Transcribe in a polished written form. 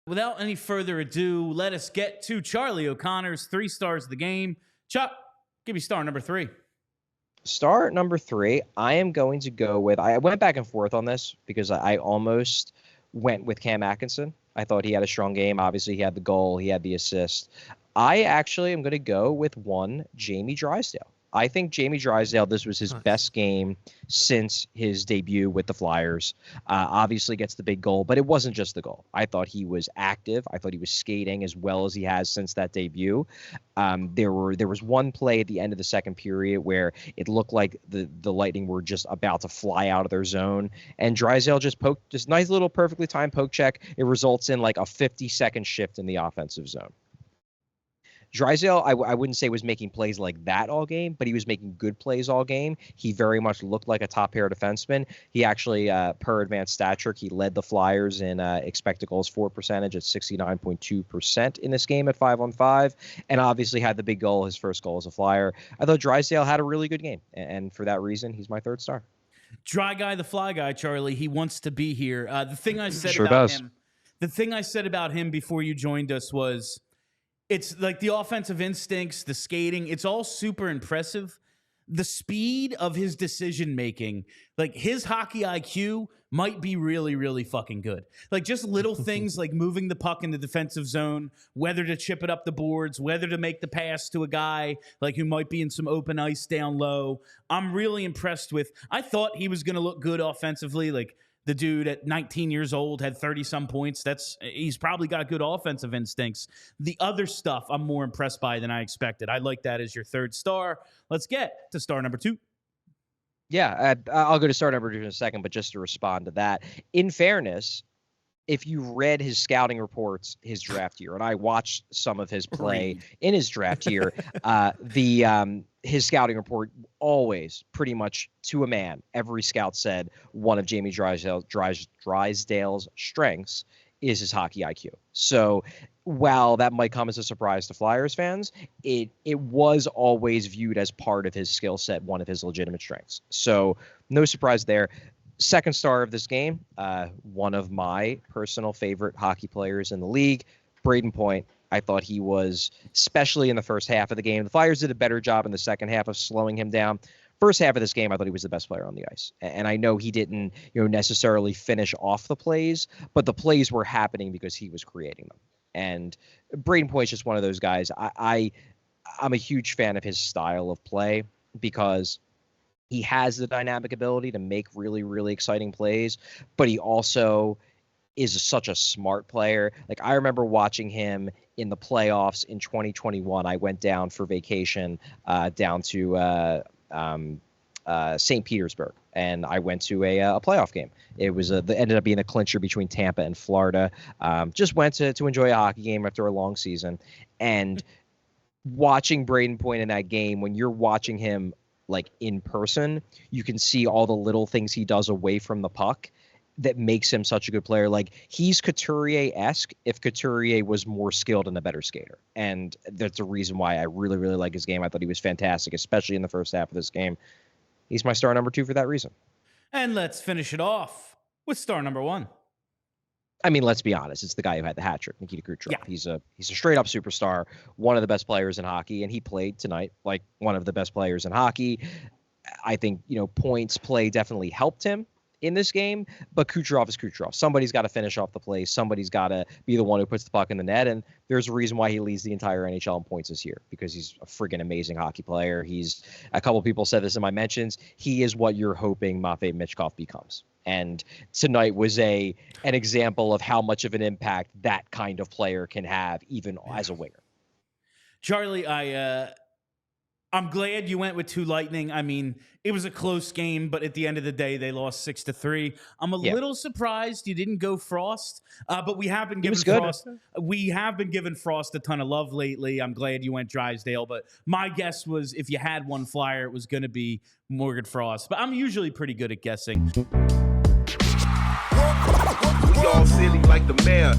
Without any further ado, let us get to Charlie O'Connor's 3 stars of the game. Chuck, give me star number 3. Star number 3, I am going to go with, I went back and forth on this because I almost went with Cam Atkinson. I thought he had a strong game. Obviously, he had the goal, he had the assist. I actually am going to go with Jamie Drysdale. I think Jamie Drysdale, this was his best game since his debut with the Flyers. Obviously gets the big goal, but it wasn't just the goal. I thought he was active. I thought he was skating as well as he has since that debut. There was one play at the end of the second period where it looked like the Lightning were just about to fly out of their zone, and Drysdale just poked, just nice little perfectly timed poke check. It results in like a 50-second shift in the offensive zone. Drysdale, I wouldn't say was making plays like that all game, but he was making good plays all game. He very much looked like a top-pair defenseman. He actually, per advanced stat trick, he led the Flyers in expected goals for percentage at 69.2% in this game at 5-on-5, and obviously had the big goal, his first goal as a Flyer. I thought Drysdale had a really good game, and for that reason, he's my 3rd star. Dry guy, the fly guy, Charlie. He wants to be here. The thing I said about him before you joined us was, it's like the offensive instincts, the skating, it's all super impressive. The speed of his decision-making, like his hockey IQ might be really, really fucking good. Like just little things like moving the puck in the defensive zone, whether to chip it up the boards, whether to make the pass to a guy like who might be in some open ice down low. I'm really impressed with. I thought he was going to look good offensively, like the dude at 19 years old had 30-some points. He's probably got good offensive instincts. The other stuff I'm more impressed by than I expected. I like that as your 3rd star. Let's get to star number 2. Yeah, I'll go to star number 2 in a second, but just to respond to that, in fairness, if you read his scouting reports his draft year, and I watched some of his play in his draft year, his scouting report always, pretty much to a man, every scout said one of Jamie Drysdale's strengths is his hockey IQ. So while that might come as a surprise to Flyers fans, it was always viewed as part of his skill set, one of his legitimate strengths. So no surprise there. 2nd star of this game, one of my personal favorite hockey players in the league, Brayden Point. I thought he was, especially in the first half of the game. The Flyers did a better job in the second half of slowing him down. First half of this game, I thought he was the best player on the ice. And I know he didn't, necessarily finish off the plays, but the plays were happening because he was creating them. And Brayden Point's just one of those guys. I'm a huge fan of his style of play because he has the dynamic ability to make really, really exciting plays, but he also is such a smart player. Like I remember watching him in the playoffs in 2021. I went down for vacation down to St. Petersburg, and I went to a playoff game. It was ended up being a clincher between Tampa and Florida. Just went to enjoy a hockey game after a long season, and watching Brayden Point in that game, when you're watching him like in person, you can see all the little things he does away from the puck that makes him such a good player. Like he's Couturier-esque if Couturier was more skilled and a better skater. And that's the reason why I really, really like his game. I thought he was fantastic, especially in the first half of this game. He's my star number 2 for that reason. And let's finish it off with star number 1. I mean, let's be honest. It's the guy who had the hat trick, Nikita Kucherov. Yeah. He's a straight up superstar, one of the best players in hockey, and he played tonight like one of the best players in hockey. I think, Point's play definitely helped him in this game, but Kucherov is Kucherov. Somebody's got to finish off the play. Somebody's got to be the one who puts the puck in the net, and there's a reason why he leads the entire NHL in points this year, because he's a friggin' amazing hockey player. A couple people said this in my mentions, he is what you're hoping Matvei Michkov becomes. And tonight was an example of how much of an impact that kind of player can have, even as a winger. Charlie, I'm glad you went with 2 Lightning. I mean, it was a close game, but at the end of the day, they lost 6-3. I'm a little surprised you didn't go Frost, but we have been giving Frost. We have been giving Frost a ton of love lately. I'm glad you went Drysdale, but my guess was if you had one Flyer, it was going to be Morgan Frost. But I'm usually pretty good at guessing. We all silly like the mayor.